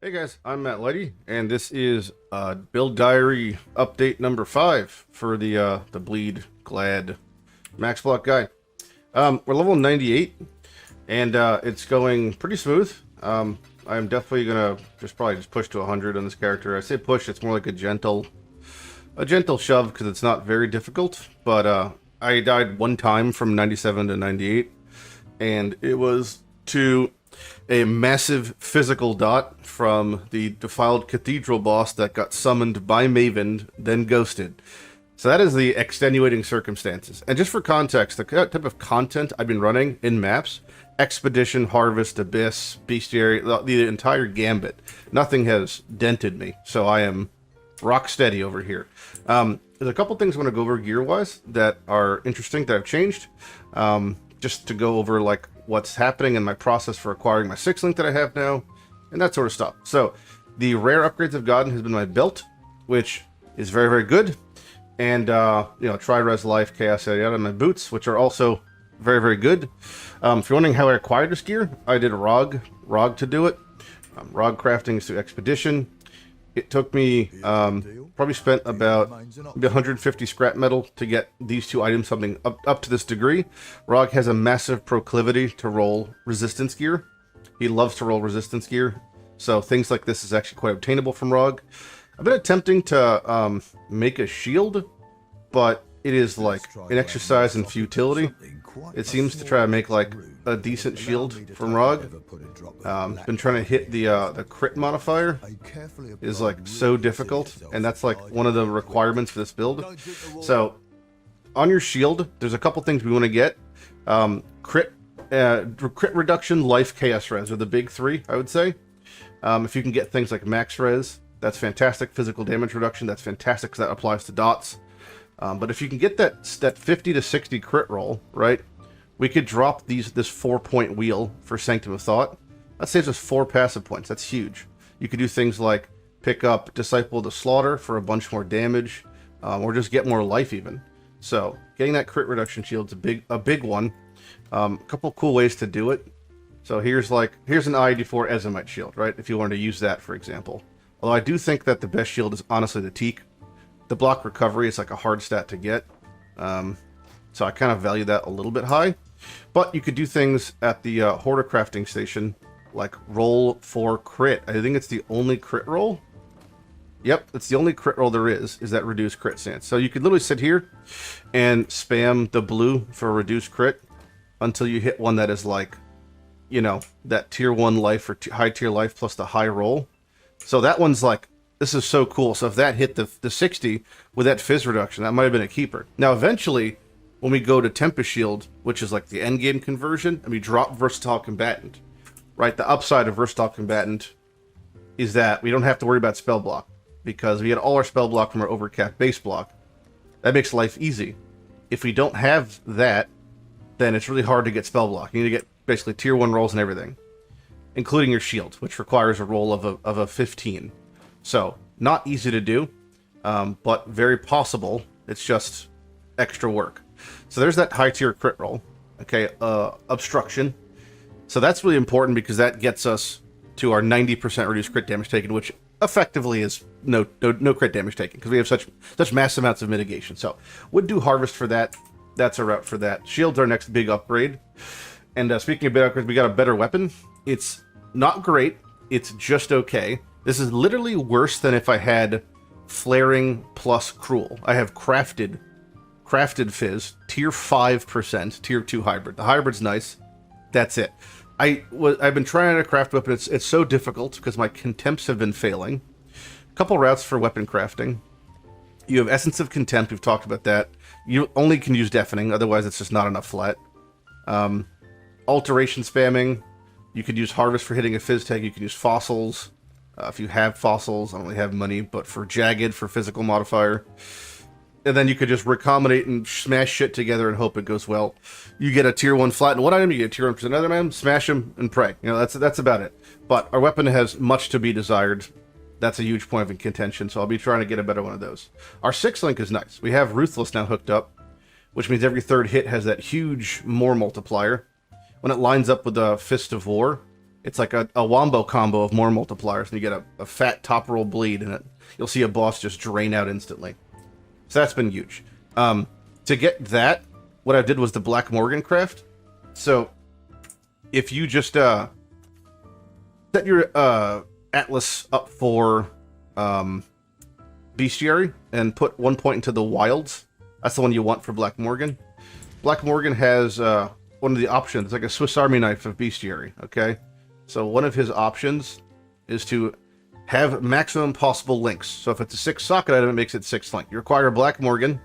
Hey guys, I'm Matt Lighty, and this is build diary update number 5 for the Bleed Glad Max Block guy. We're level 98, and it's going pretty smooth. I'm definitely gonna probably push to 100 on this character. I say push; it's more like a gentle shove because it's not very difficult. But I died one time from 97 to 98, and it was to a massive physical dot from the defiled cathedral boss that got summoned by Maven, then ghosted. So that is the extenuating circumstances. And just for context, the type of content I've been running in maps, Expedition, Harvest, Abyss, Bestiary, the entire gambit, nothing has dented me. So I am rock steady over here. There's a couple things I want to go over gear-wise that are interesting that I've changed. Just to go over like what's happening in my process for acquiring my 6-link that I have now, and that sort of stuff. So the rare upgrades I've gotten has been my belt, which is very, very good. And, Tri-Res Life, Chaos, yada, yada, and my boots, which are also very, very good. If you're wondering how I acquired this gear, I did ROG to do it. ROG crafting is through Expedition. It took me, probably spent about 150 scrap metal to get these two items something up to this degree. ROG has a massive proclivity to roll resistance gear. He loves to roll resistance gear. So things like this is actually quite obtainable from ROG. I've been attempting to make a shield, but it is like an exercise in futility. It seems to try to make like a decent shield from ROG. Been trying to hit the crit modifier is like so difficult, and that's like one of the requirements for this build. So on your shield, there's a couple things we want to get. Crit reduction, life, chaos res are the big three, I would say. If you can get things like max res, that's fantastic. Physical damage reduction, that's fantastic because that applies to dots. But if you can get that 50 to 60 crit roll, right, we could drop this 4-point wheel for Sanctum of Thought. That saves us 4 passive points. That's huge. You could do things like pick up Disciple of the Slaughter for a bunch more damage, or just get more life even. So getting that crit reduction shield's a big one. A couple cool ways to do it. So here's an IED4 Ezomite shield, right? If you wanted to use that, for example. Although I do think that the best shield is honestly the Teak. The block recovery is like a hard stat to get. So I kind of value that a little bit high. But you could do things at the Hoarder crafting station, like roll for crit. I think it's the only crit roll. Yep, it's the only crit roll there is that reduced crit stance. So you could literally sit here and spam the blue for a reduced crit until you hit one that is like, that tier 1 life or high tier life plus the high roll. So that one's like, this is so cool. So if that hit the 60 with that fizz reduction, that might have been a keeper. Now, eventually, when we go to Tempest Shield, which is like the end game conversion, and we drop Versatile Combatant, right? The upside of Versatile Combatant is that we don't have to worry about spell block because we get all our spell block from our overcapped base block. That makes life easy. If we don't have that, then it's really hard to get spell block. You need to get basically tier 1 rolls and everything, including your shield, which requires a roll of a 15. So, not easy to do, but very possible. It's just extra work. So there's that high tier crit roll. Okay, obstruction. So that's really important because that gets us to our 90% reduced crit damage taken, which effectively is no crit damage taken because we have such mass amounts of mitigation. So would do harvest for that. That's a route for that. Shield's our next big upgrade. And speaking of big upgrades, we got a better weapon. It's not great. It's just okay. This is literally worse than if I had Flaring plus Cruel. I have crafted Fizz, tier 5%, tier 2 hybrid. The hybrid's nice. That's it. I've been trying to craft weapon. It's so difficult because my contempts have been failing. A couple routes for weapon crafting. You have Essence of Contempt. We've talked about that. You only can use Deafening. Otherwise, it's just not enough flat. Alteration spamming. You could use Harvest for hitting a Fizz tag. You can use Fossils. If you have Fossils, I don't really have money, but for Jagged, for physical modifier. And then you could just recombinate and smash shit together and hope it goes well. You get a tier 1 flat in one item, you get a tier 1 for another item, smash them and pray. That's about it. But our weapon has much to be desired. That's a huge point of contention, so I'll be trying to get a better one of those. Our 6-link is nice. We have Ruthless now hooked up, which means every third hit has that huge more multiplier. When it lines up with the Fist of War, It's like a wombo combo of more multipliers, and you get a fat top roll bleed, and you'll see a boss just drain out instantly. So that's been huge. To get that, what I did was the Black Morgan craft. So if you just set your Atlas up for Bestiary and put 1 point into the wilds, that's the one you want for Black Morgan. Black Morgan has one of the options, like a Swiss Army knife of Bestiary, okay? So one of his options is to have maximum possible links. So if it's a 6 socket item, it makes it 6 link. You require a Black Morgan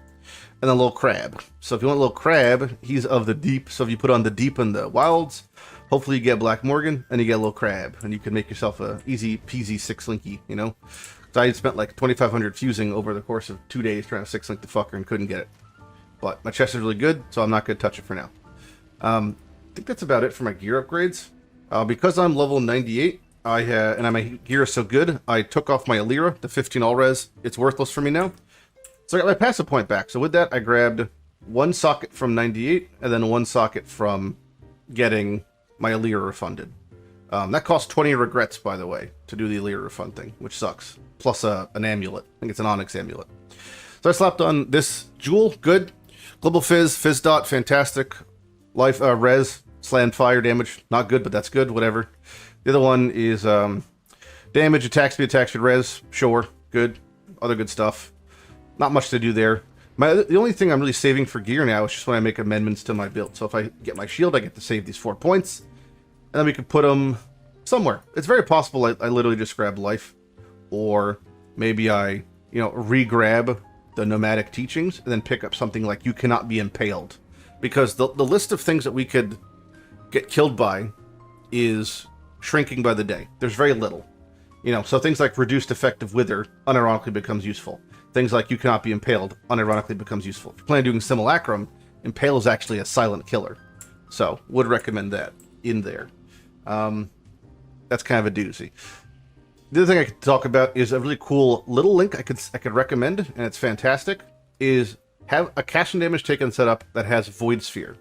and a little crab. So if you want a little crab, he's of the deep. So if you put on the deep and the wilds, hopefully you get Black Morgan and you get a little crab. And you can make yourself a easy peasy 6 linky, you know? So I spent like 2,500 fusing over the course of 2 days trying to 6 link the fucker and couldn't get it. But my chest is really good, so I'm not going to touch it for now. I think that's about it for my gear upgrades. Because I'm level 98, and my gear is so good, I took off my Alira, the 15 all-res. It's worthless for me now. So I got my passive point back. So with that, I grabbed 1 socket from 98, and then 1 socket from getting my Alira refunded. That cost 20 regrets, by the way, to do the Alira refund thing, which sucks. Plus an amulet. I think it's an Onyx amulet. So I slapped on this Jewel, good. Global Fizz, Fizz Dot, fantastic. Life, Res, Slam Fire damage, not good, but that's good, whatever. The other one is damage, attack speed, attack speed, Res, sure, good. Other good stuff. Not much to do there. The only thing I'm really saving for gear now is just when I make amendments to my build. So if I get my shield, I get to save these 4 points. And then we can put them somewhere. It's very possible I literally just grab life. Or maybe I, re-grab the nomadic teachings and then pick up something like you cannot be impaled. Because the list of things that we could get killed by is shrinking by the day. There's very little. So things like reduced effective wither unironically becomes useful. Things like you cannot be impaled unironically becomes useful. If you plan on doing simulacrum, impale is actually a silent killer. So would recommend that in there. That's kind of a doozy. The other thing I could talk about is a really cool little link I could recommend, and it's fantastic, is have a casting damage taken setup that has Void Sphere.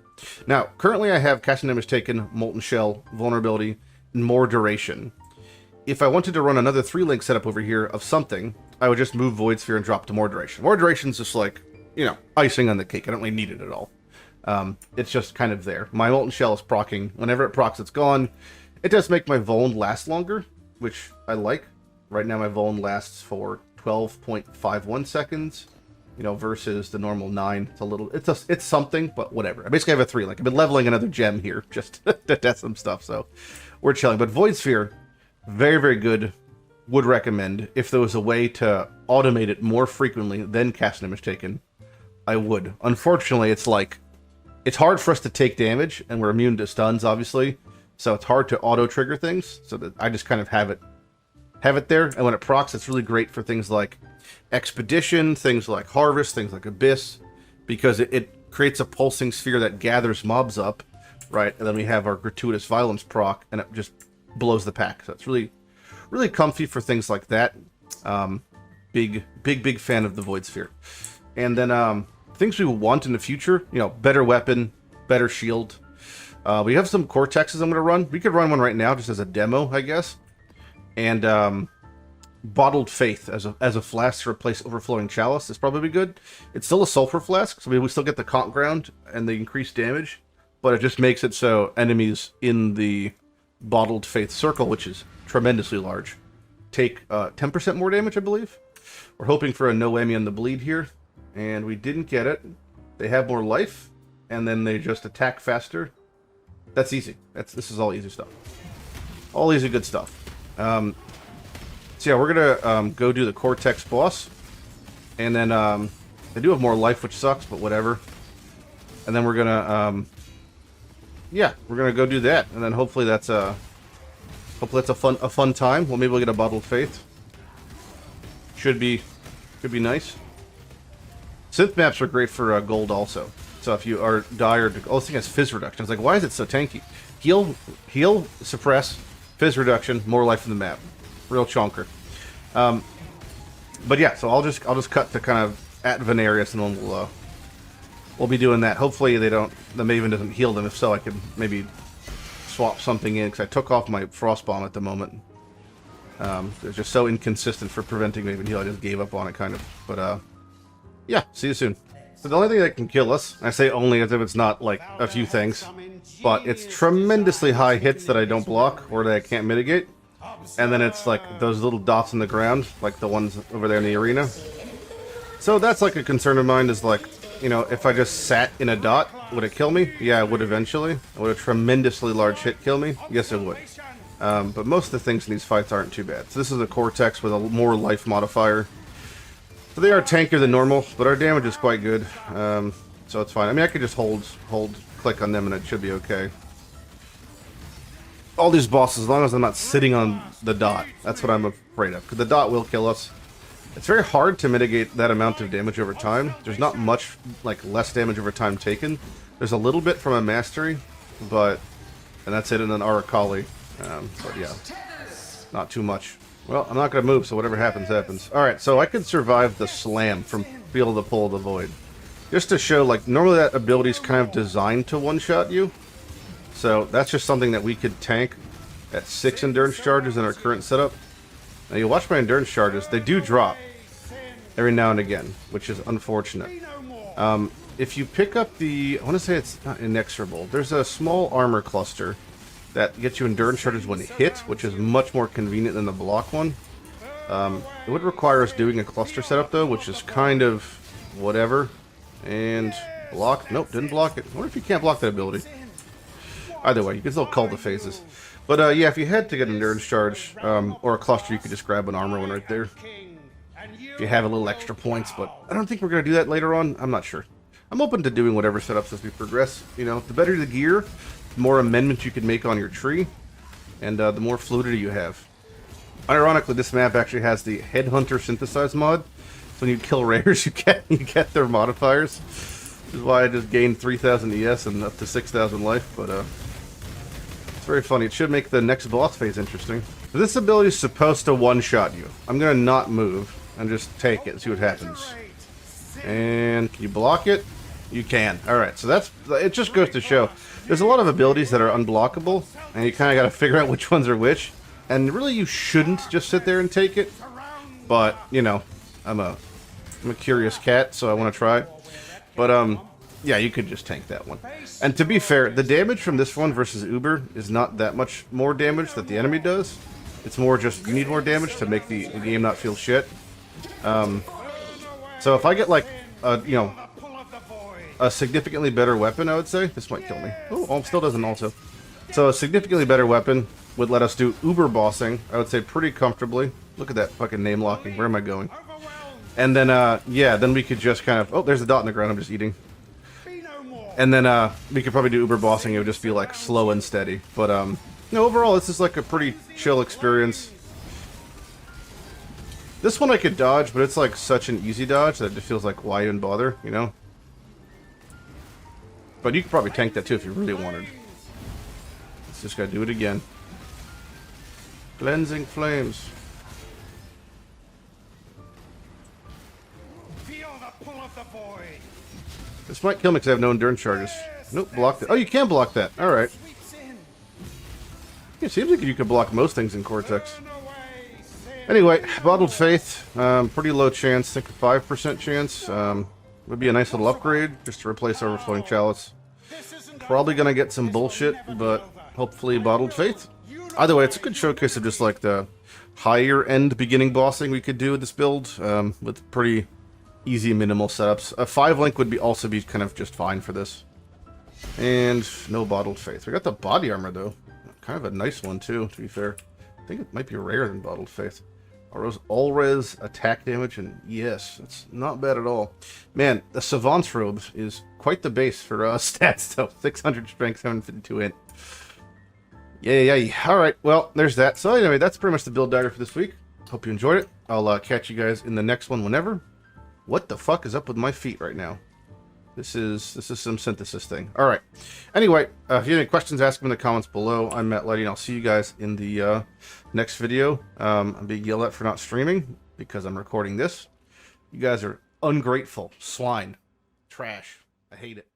Now, currently I have casting damage taken, Molten Shell, Vulnerability, and more duration. If I wanted to run another 3-link setup over here of something, I would just move Void Sphere and drop to more duration. More duration is just like, icing on the cake. I don't really need it at all. It's just kind of there. My Molten Shell is proccing. Whenever it procs, it's gone. It does make my Vuln last longer, which I like. Right now my Vuln lasts for 12.51 seconds, versus the normal 9. It's something, but whatever. I basically have a 3. Like, I've been leveling another gem here just to test some stuff, so we're chilling. But Void Sphere, very, very good. Would recommend. If there was a way to automate it more frequently than cast damage taken, I would. Unfortunately, it's hard for us to take damage, and we're immune to stuns, obviously. So it's hard to auto-trigger things, so that I just kind of have it there. And when it procs, it's really great for things like Expedition, things like Harvest, things like Abyss, because it creates a pulsing sphere that gathers mobs up, right? And then we have our Gratuitous Violence proc, and it just blows the pack. So it's really, really comfy for things like that. Big fan of the Void Sphere. And then things we want in the future, better weapon, better shield. We have some Cortexes I'm going to run. We could run one right now just as a demo, I guess. And Bottled Faith as a flask to replace Overflowing Chalice is probably good. It's still a Sulfur Flask, so we still get the Conch Ground and the increased damage. But it just makes it so enemies in the Bottled Faith circle, which is tremendously large, take 10% more damage, I believe. We're hoping for a no whammy on the bleed here. And we didn't get it. They have more life, and then they just attack faster. That's easy. This is all easy stuff. All easy good stuff. So yeah, we're gonna go do the Cortex boss, and then they do have more life, which sucks, but whatever. And then we're gonna we're gonna go do that, and then hopefully that's a fun time. Well, maybe we'll get a Bottled Faith. Should be nice. Synth maps are great for gold also. So if you are dire, this thing has Fizz reduction. I was like, why is it so tanky? Heal, suppress, Fizz reduction, more life in the map. Real chonker. But yeah, so I'll just cut to kind of at Venarius, and then we'll be doing that. Hopefully the Maven doesn't heal them. If so, I can maybe swap something in, because I took off my Frost Bomb at the moment. It's just so inconsistent for preventing me even heal, I just gave up on it, kind of. But, yeah, see you soon. So the only thing that can kill us, I say only as if it's not, like, a few things, but it's tremendously high hits that I don't block, or that I can't mitigate. And then it's, like, those little dots on the ground, like the ones over there in the arena. So that's, like, a concern of mine, is, like, you know, if I just sat in a dot, would it kill me? Yeah, it would eventually. Would a tremendously large hit kill me? Yes, it would. But most of the things in these fights aren't too bad. So this is a Cortex with a more life modifier. So they are tankier than normal, but our damage is quite good. So it's fine. I mean, I could just hold, click on them, and it should be okay. All these bosses, as long as I'm not sitting on the dot, that's what I'm afraid of. Because the dot will kill us. It's very hard to mitigate that amount of damage over time. There's not much, like, less damage over time taken. There's a little bit from a mastery, but... and that's it in an Arakali. But yeah, not too much. Well, I'm not going to move, so whatever happens, happens. Alright, so I could survive the slam from Feel the Pull of the Void. Just to show, like, normally that ability is kind of designed to one-shot you. So that's just something that we could tank at 6 endurance charges in our current setup. Now you watch my endurance charges, they do drop every now and again, which is unfortunate. If you pick up the, I want to say it's not inexorable, there's a small armor cluster that gets you endurance charges when hit, which is much more convenient than the block one. It would require us doing a cluster setup though, which is kind of whatever. And block, nope, didn't block it. I wonder if you can't block that ability. Either way, you can still call the phases. But yeah, if you had to get an endurance charge, or a cluster, you could just grab an armor one right there. If you have a little extra points, but I don't think we're going to do that later on. I'm not sure. I'm open to doing whatever setups as we progress. You know, the better the gear, the more amendments you can make on your tree, and the more fluidity you have. Ironically, this map actually has the Headhunter Synthesize mod. So when you kill rares, you get their modifiers. Which is why I just gained 3,000 ES and up to 6,000 life, but it's very funny. It should make the next boss phase interesting. This ability is supposed to one-shot you. I'm going to not move and just take it and see what happens. And can you block it? You can. Alright, so that's, it just goes to show. There's a lot of abilities that are unblockable, and you kind of got to figure out which ones are which. And really you shouldn't just sit there and take it. But, you know, I'm a curious cat, so I want to try. But, yeah, you could just tank that one. And to be fair, the damage from this one versus Uber is not that much more damage that the enemy does. It's more just, you need more damage to make the game not feel shit. So if I get, like, you know, a significantly better weapon, I would say, this might kill me. Oh, still doesn't also. So a significantly better weapon would let us do Uber bossing, I would say, pretty comfortably. Look at that fucking name locking. Where am I going? And then, yeah, then we could just kind of... oh, there's a dot in the ground I'm just eating. And then, we could probably do Uber bossing. It would just be, like, slow and steady. But, no, overall, this is, like, a pretty chill experience. This one I could dodge, but it's, like, such an easy dodge that it just feels like, why even bother, you know? But you could probably tank that, too, if you really wanted. Let's just gotta do it again. Cleansing Flames. This might kill me because I have no endurance charges. Nope, blocked it. Oh, you can block that. Alright. It seems like you could block most things in Cortex. Anyway, Bottled Faith. Pretty low chance. I think a 5% chance. Would be a nice little upgrade just to replace Overflowing Chalice. Probably gonna get some bullshit, but hopefully Bottled Faith. Either way, it's a good showcase of just like the higher end beginning bossing we could do with this build, with pretty easy minimal setups. A 5-link would also be kind of just fine for this. And no Bottled Faith. We got the body armor though. Kind of a nice one too, to be fair. I think it might be rarer than Bottled Faith. All-res attack damage, and yes, that's not bad at all. Man, the Savant's Robe is quite the base for stats though. 600 strength, 752 int. Yay. Alright, well, there's that. So anyway, that's pretty much the build diary for this week. Hope you enjoyed it. I'll catch you guys in the next one whenever. What the fuck is up with my feet right now? This is some synthesis thing. Alright. Anyway, if you have any questions, ask them in the comments below. I'm Matt Lighty, and I'll see you guys in the next video. I'm being yelled at for not streaming because I'm recording this. You guys are ungrateful. Swine. Trash. I hate it.